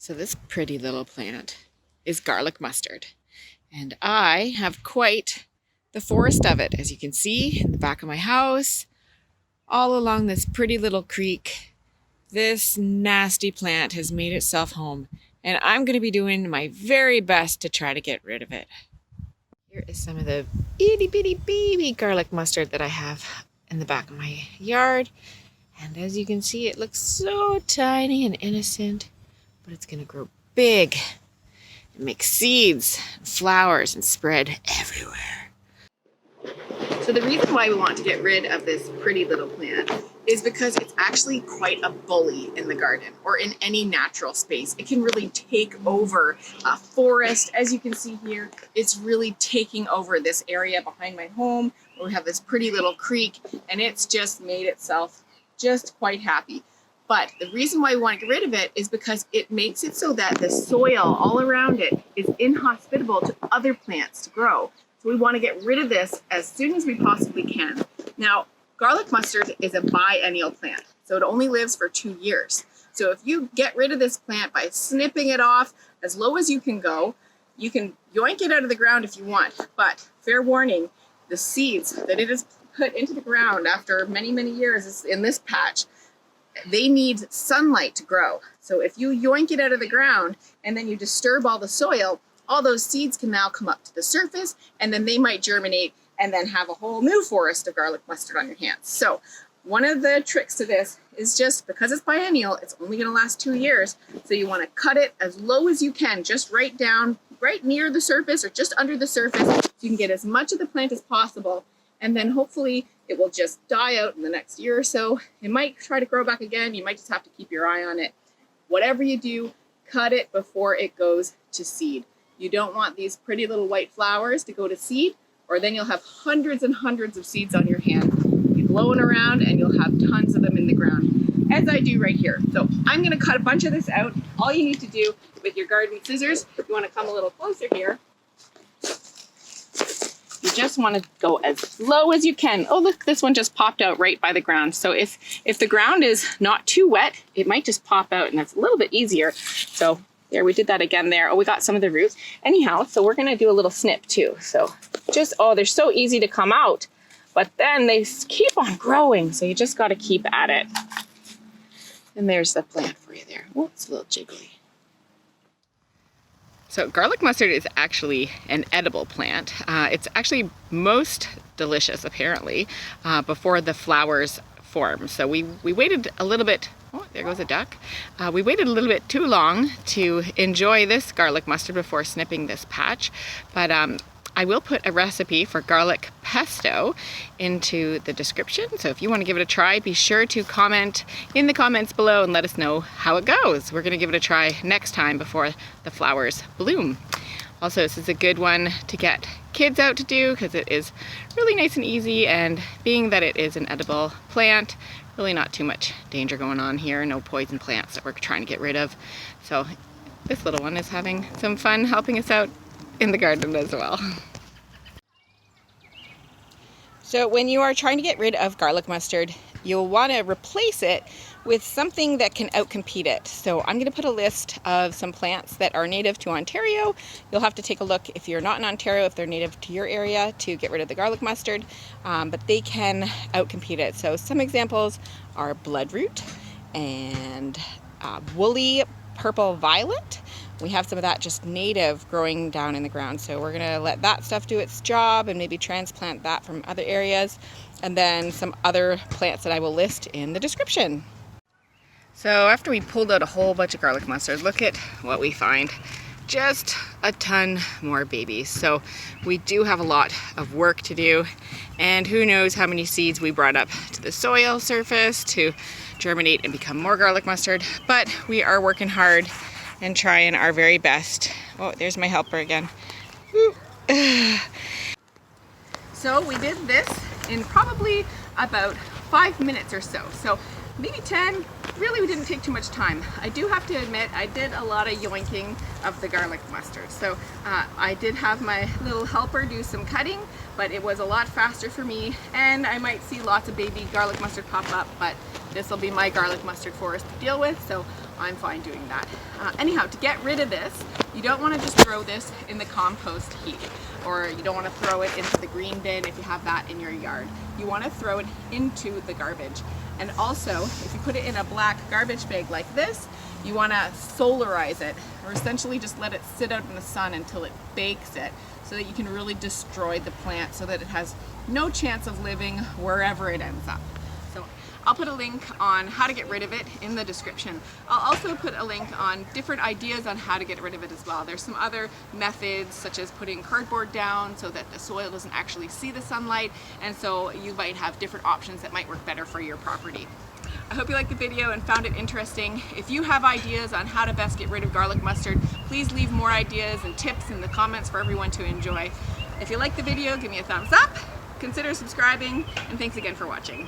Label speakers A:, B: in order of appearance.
A: So this pretty little plant is garlic mustard, and I have quite the forest of it, as you can see in the back of my house, all along this pretty little creek. This nasty plant has made itself home, and I'm going to be doing my very best to try to get rid of it. Here is some of the itty bitty baby garlic mustard that I have in the back of my yard, and as you can see, it looks so tiny and innocent, but it's going to grow big and make seeds and flowers and spread everywhere. So the reason why we want to get rid of this pretty little plant is because it's actually quite a bully in the garden or in any natural space. It can really take over a forest. As you can see here, it's really taking over this area behind my home where we have this pretty little creek, and it's just made itself just quite happy. But the reason why we want to get rid of it is because it makes it so that the soil all around it is inhospitable to other plants to grow. So we want to get rid of this as soon as we possibly can. Now, garlic mustard is a biennial plant, so it only lives for 2 years. So if you get rid of this plant by snipping it off as low as you can go, you can yoink it out of the ground if you want. But fair warning, the seeds that it has put into the ground after many, many years in this patch, they need sunlight to grow. So if you yoink it out of the ground and then you disturb all the soil, all those seeds can now come up to the surface, and then they might germinate and then have a whole new forest of garlic mustard on your hands. So one of the tricks to this is just because it's biennial, it's only going to last 2 years. So you want to cut it as low as you can, just right down, right near the surface or just under the surface, so you can get as much of the plant as possible. And then hopefully it will just die out in the next year or so. It might try to grow back again. You might just have to keep your eye on it. Whatever you do, cut it before it goes to seed. You don't want these pretty little white flowers to go to seed, or then you'll have hundreds and hundreds of seeds on your hand. You're blowing around and you'll have tons of them in the ground, as I do right here. So I'm gonna cut a bunch of this out. All you need to do with your garden scissors, if you wanna come a little closer here, you just want to go as low as you can. Oh, look, this one just popped out right by the ground. So if the ground is not too wet, it might just pop out, and that's a little bit easier. So there, we did that again there. Oh, we got some of the roots. Anyhow, so we're going to do a little snip too. So just, oh, they're so easy to come out, but then they keep on growing. So you just got to keep at it. And there's the plant for you there. Oh, it's a little jiggly. So garlic mustard is actually an edible plant. It's actually most delicious, apparently, before the flowers form. So we waited a little bit. Oh, there goes a duck. We waited a little bit too long to enjoy this garlic mustard before snipping this patch. But I will put a recipe for garlic pesto into the description. So if you want to give it a try, be sure to comment in the comments below and let us know how it goes. We're going to give it a try next time before the flowers bloom. Also, this is a good one to get kids out to do because it is really nice and easy, and being that it is an edible plant, really not too much danger going on here. No poison plants that we're trying to get rid of. So this little one is having some fun helping us out in the garden as well. So when you are trying to get rid of garlic mustard, you'll want to replace it with something that can outcompete it. So I'm going to put a list of some plants that are native to Ontario. You'll have to take a look if you're not in Ontario, if they're native to your area, to get rid of the garlic mustard, but they can outcompete it. So some examples are bloodroot and woolly purple violet. We have some of that just native growing down in the ground. So we're gonna let that stuff do its job and maybe transplant that from other areas. And then some other plants that I will list in the description. So after we pulled out a whole bunch of garlic mustard, look at what we find. Just a ton more babies. So we do have a lot of work to do, and who knows how many seeds we brought up to the soil surface to germinate and become more garlic mustard, but we are working hard and trying our very best. Oh, there's my helper again. So we did this in probably about 5 minutes or so. So maybe 10. Really, we didn't take too much time. I do have to admit, I did a lot of yoinking of the garlic mustard. So I did have my little helper do some cutting, but it was a lot faster for me, and I might see lots of baby garlic mustard pop up, but this will be my garlic mustard forest to deal with. So
B: I'm fine doing that. Anyhow, to get rid of this, you don't want to just throw this in the compost heap, or you don't want to throw it into the green bin if you have that in your yard. You want to throw it into the garbage. And also, if you put it in a black garbage bag like this, you want to solarize it, or essentially just let it sit out in the sun until it bakes it, so that you can really destroy the plant so that it has no chance of living wherever it ends up. So I'll put a link on how to get rid of it in the description. I'll also put a link on different ideas on how to get rid of it as well. There's some other methods, such as putting cardboard down so that the soil doesn't actually see the sunlight, and so you might have different options that might work better for your property. I hope you liked the video and found it interesting. If you have ideas on how to best get rid of garlic mustard, please leave more ideas and tips in the comments for everyone to enjoy. If you liked the video, give me a thumbs up, consider subscribing, and thanks again for watching.